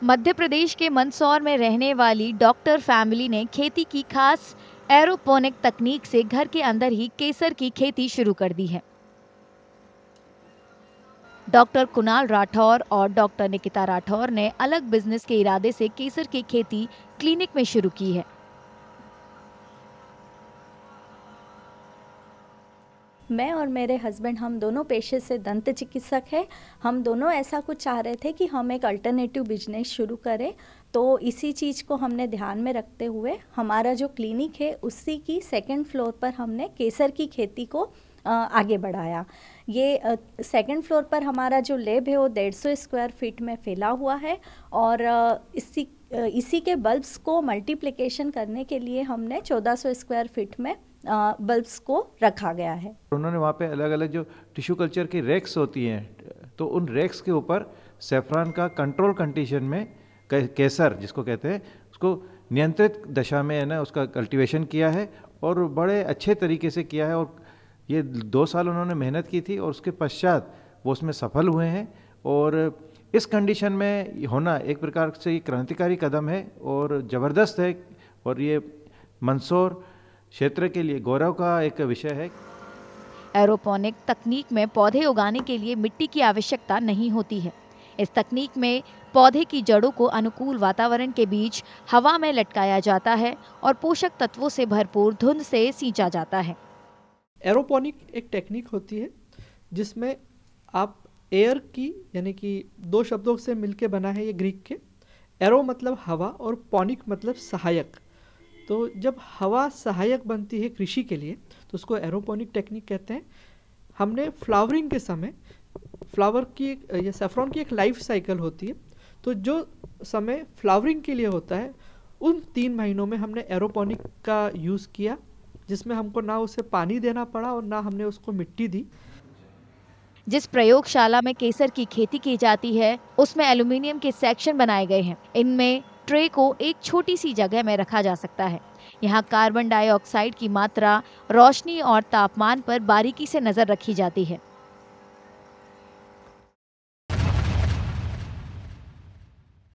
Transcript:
मध्य प्रदेश के मंदसौर में रहने वाली डॉक्टर फैमिली ने खेती की खास एरोपोनिक तकनीक से घर के अंदर ही केसर की खेती शुरू कर दी है। डॉक्टर कुणाल राठौर और डॉक्टर निकिता राठौर ने अलग बिजनेस के इरादे से केसर की खेती क्लिनिक में शुरू की है। मैं और मेरे हस्बैंड हम दोनों पेशे से दंत चिकित्सक हैं। हम दोनों ऐसा कुछ चाह रहे थे कि हम एक अल्टरनेटिव बिजनेस शुरू करें, तो इसी चीज़ को हमने ध्यान में रखते हुए हमारा जो क्लिनिक है उसी की सेकंड फ्लोर पर हमने केसर की खेती को आगे बढ़ाया। ये सेकंड फ्लोर पर हमारा जो लैब है वो 150 स्क्वायर फीट में फैला हुआ है और इसी के बल्ब्स को मल्टीप्लिकेशन करने के लिए हमने 1400 स्क्वायर फीट में बल्ब्स को रखा गया है। उन्होंने वहाँ पे अलग अलग जो टिश्यू कल्चर की रैक्स होती हैं, तो उन रैक्स के ऊपर सेफ्रॉन का कंट्रोल कंडीशन में केसर जिसको कहते हैं उसको नियंत्रित दशा में है ना उसका कल्टीवेशन किया है और बड़े अच्छे तरीके से किया है। और ये 2 साल उन्होंने मेहनत की थी और उसके पश्चात वो उसमें सफल हुए हैं। और इस कंडीशन में होना एक प्रकार से क्रांतिकारी कदम है और ज़बरदस्त है और ये मंदसौर क्षेत्र के लिए गौरव का एक विषय है। एरोपोनिक तकनीक में पौधे उगाने के लिए मिट्टी की आवश्यकता नहीं होती है। इस तकनीक में पौधे की जड़ों को अनुकूल वातावरण के बीच हवा में लटकाया जाता है और पोषक तत्वों से भरपूर धुंध से सींचा जाता है। एरोपोनिक एक टेक्निक होती है जिसमें आप एयर की यानी कि 2 शब्दों से मिलके बना है ये ग्रीक के। एरो मतलब हवा और पोनिक मतलब सहायक। तो जब हवा सहायक बनती है कृषि के लिए तो उसको एरोपोनिक टेक्निक कहते हैं। हमने फ्लावरिंग के समय फ्लावर की या सैफ्रॉन की एक लाइफ साइकिल होती है, तो जो समय फ्लावरिंग के लिए होता है उन 3 महीनों में हमने एरोपोनिक का यूज़ किया, जिसमें हमको ना उसे पानी देना पड़ा और ना हमने उसको मिट्टी दी। जिस प्रयोगशाला में केसर की खेती की जाती है उसमें एल्यूमीनियम के सेक्शन बनाए गए हैं। इनमें ट्रे को एक छोटी सी जगह में रखा जा सकता है। यहाँ कार्बन डाइऑक्साइड की मात्रा, रोशनी और तापमान पर बारीकी से नजर रखी जाती है।